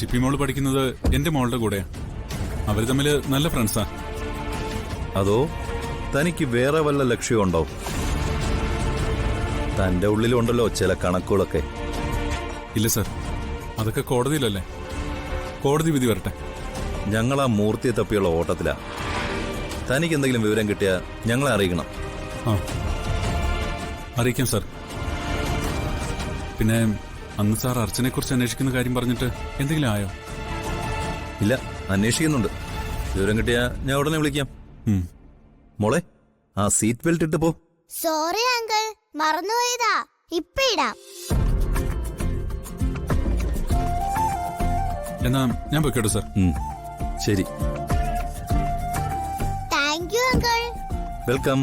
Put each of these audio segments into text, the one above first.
ചിപ്പി മോള് പഠിക്കുന്നത് എന്റെ മോളുടെ കൂടെയാ. അവര് തമ്മില് നല്ല ഫ്രണ്ട്സാ. അതോ തനിക്ക് വേറെ വല്ല ലക്ഷ്യമുണ്ടോ? തന്റെ ഉള്ളിലുണ്ടല്ലോ ചില കണക്കുകളൊക്കെ. ഇല്ല സർ, അതൊക്കെ കോടതിയിലല്ലേ. കോടതി വിധി വരട്ടെ. ഞങ്ങൾ ആ മൂർത്തിയെ തപ്പിയുള്ള ഓട്ടത്തിലാ. തനിക്ക് എന്തെങ്കിലും വിവരം കിട്ടിയാൽ ഞങ്ങളെ അറിയിക്കണം. ആ, അറിയിക്കാം സർ. പിന്നെ അന്ന് സാർ അർച്ചനെ കുറിച്ച് അന്വേഷിക്കുന്ന കാര്യം പറഞ്ഞിട്ട് എന്തെങ്കിലും ആയോ? ഇല്ല, അന്വേഷിക്കുന്നുണ്ട്. വിവരം കിട്ടിയാ ഞാൻ ഉടനെ വിളിക്കാം. മോളെ, ആ സീറ്റ് ബെൽറ്റ് ഇട്ട് പോ. സോറി അങ്കിൾ, മറന്നുപോയതാ. ഇപ്പൊ ഇടാം. എന്നാ ഞാൻ പൊയ്ക്കോട്ടെ സർ. ശരി. Thank you uncle. Welcome.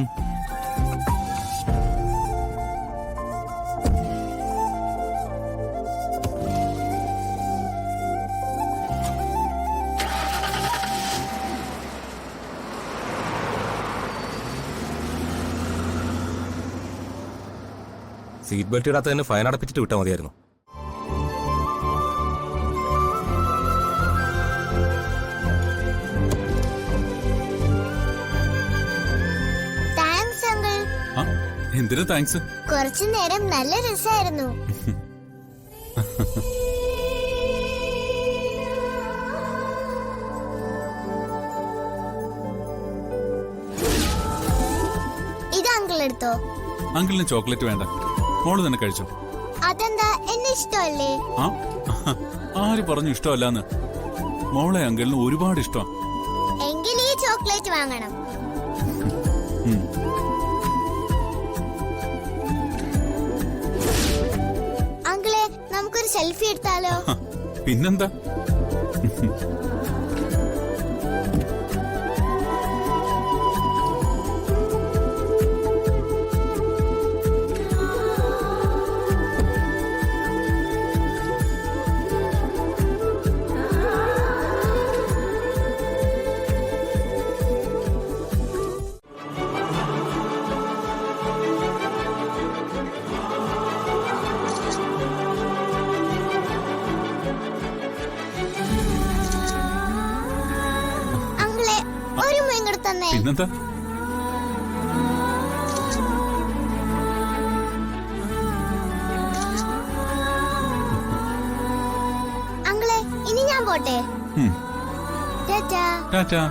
Seat belt ഇടാത്തതിന് ഫൈൻ അടപ്പിച്ചിട്ട് വിട്ടാൽ മതിയായിരുന്നു. Thanks uncle. എന്തിനാ താങ്ക്സ്? കുറച്ചു നേരം നല്ല രസമായിരുന്നു. ഇത് അങ്കിൾ എടുത്തോ. അങ്കിളിന് ചോക്ലേറ്റ് വേണ്ട, മോള് തന്നെ കഴിച്ചോ. അതെന്താ, എന്നെ ഇഷ്ടമല്ലേ? ആ, ആര് പറഞ്ഞു ഇഷ്ടമല്ലാന്ന്? മോളെ അങ്കിളിന് ഒരുപാട് ഇഷ്ടമാ. എങ്കിൽ ഈ ചോക്ലേറ്റ് വാങ്ങണം. അങ്കിളെ, നമുക്കൊരു സെൽഫി എടുത്താലോ? പിന്നെന്താ. പിന്നെന്താ. അങ്കിളെ, ഇനി ഞാൻ പോട്ടെ. ടാറ്റാ. ടാറ്റാ.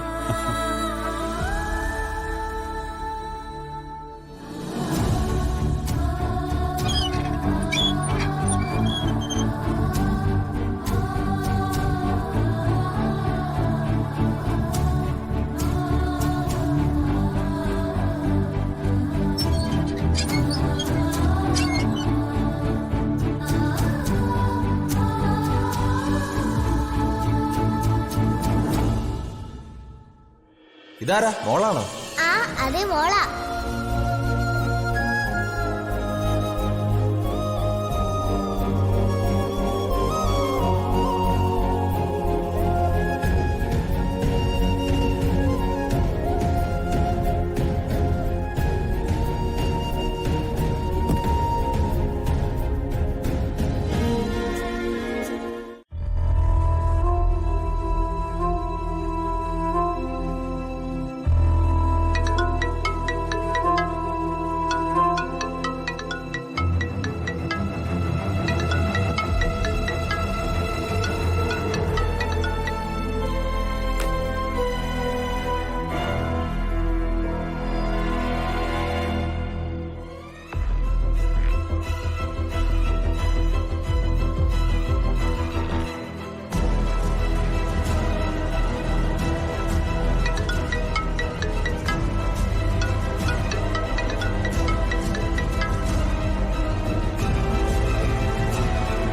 ഇതാരാ, മോളാണോ? ആ, അതെ, മോളാ.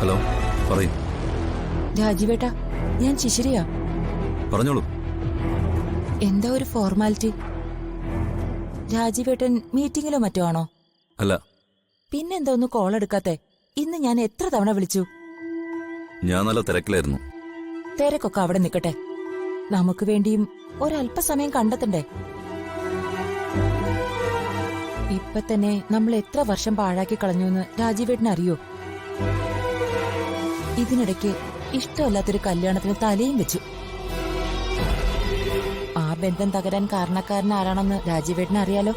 ഹലോ, പറയൂ. രാജീവേട്ടാ, ഞാൻ ശിശിരിയാ. പറഞ്ഞോളൂ. എന്താ ഒരു ഫോർമാലിറ്റി? രാജീവേട്ടൻ മീറ്റിംഗിലോ മറ്റോ ആണോ? അല്ല. പിന്നെന്താ ഒന്ന് കോൾ എടുക്കാത്തെ? ഇന്ന് ഞാൻ എത്ര തവണ വിളിച്ചു. ഞാൻ നല്ല തിരക്കിലായിരുന്നു. തിരക്കൊക്കെ അവിടെ നിൽക്കട്ടെ, നമുക്ക് വേണ്ടിയും ഒരല്പസമയം കണ്ടെത്തണ്ടേ? ഇപ്പൊ തന്നെ നമ്മൾ എത്ര വർഷം പാഴാക്കി കളഞ്ഞുവെന്ന് രാജീവേട്ടന് അറിയോ? ഇതിനിടയ്ക്ക് ഇഷ്ടമല്ലാത്തൊരു കല്യാണത്തിന് തലയും വെച്ചു. ആ ബന്ധം തകരാൻ കാരണക്കാരൻ ആരാണെന്ന് രാജീവേട്ടന് അറിയാലോ.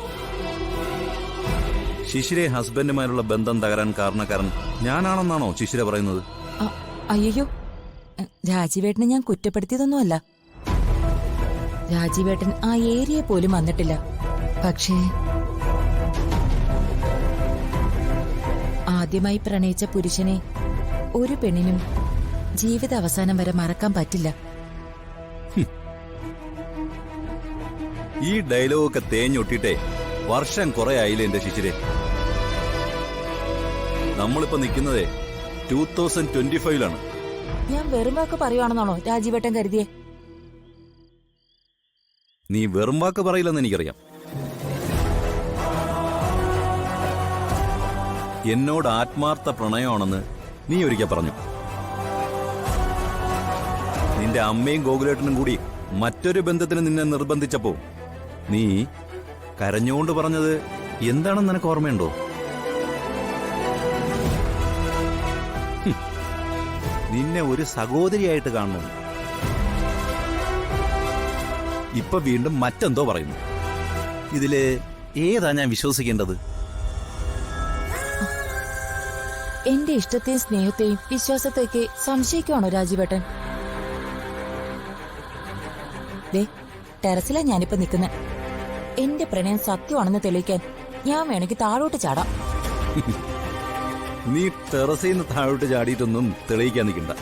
ശിശിരെ ഹസ്ബൻഡുമായുള്ള ബന്ധം തകരാൻ കാരണക്കാരൻ ഞാനാണെന്നാണോ ശിശിര പറയുന്നത്? അയ്യോ, രാജീവേട്ടനെ ഞാൻ കുറ്റപ്പെടുത്തിയതൊന്നുമല്ല. രാജീവേട്ടൻ ആ ഏരിയ പോലും വന്നിട്ടില്ല. പക്ഷേ ആദ്യമായി പ്രണയിച്ച പുരുഷനെ ഒരു പെണ്ണിനും ജീവിത അവസാനം വരെ മറക്കാൻ പറ്റില്ല. ഈ ഡയലോഗൊക്കെ തേഞ്ഞൊട്ടിട്ടേ വർഷം കുറെ ആയില്ലേ എന്റെ ശിശിരെ. നമ്മളിപ്പോ നിൽക്കുന്നതേ 2025ലാണ്. ഞാൻ വെറും വാക്ക് പറയുവാണെന്നാണോ രാജീവേട്ടൻ കരുതിയേ? നീ വെറും വാക്ക് പറയില്ലെന്ന് എനിക്കറിയാം. എന്നോട് ആത്മാർത്ഥ പ്രണയമാണെന്ന് നീ ഒരിക്കൽ പറഞ്ഞു. നിന്റെ അമ്മയും ഗോകുലേട്ടനും കൂടി മറ്റൊരു ബന്ധത്തിന് നിന്നെ നിർബന്ധിച്ചപ്പോ നീ കരഞ്ഞുകൊണ്ട് പറഞ്ഞത് എന്താണെന്ന് നിനക്ക് ഓർമ്മയുണ്ടോ? നിന്നെ ഒരു സഹോദരിയായിട്ട് കാണണം. ഇപ്പൊ വീണ്ടും മറ്റെന്തോ പറയുന്നു. ഇതില് ഏതാ ഞാൻ വിശ്വസിക്കേണ്ടത്? എന്റെ ഇഷ്ടത്തെയും സ്നേഹത്തെയും വിശ്വാസത്തെയൊക്കെ സംശയിക്കുവാണോ രാജീവേട്ടൻ? ദേ, ടെറസിലാ ഞാനിപ്പോ നിൽക്കുന്നത്. എന്റെ പ്രണയം സത്യമാണെന്ന് തെളിയിക്കാൻ ഞാൻ വേണമെങ്കിൽ താഴോട്ട് ചാടാം. നീ ടെറസിൽ നിന്ന് താഴോട്ട് ചാടിയിട്ടൊന്നും തെളിയിക്കാൻ നിൽക്കണ്ട.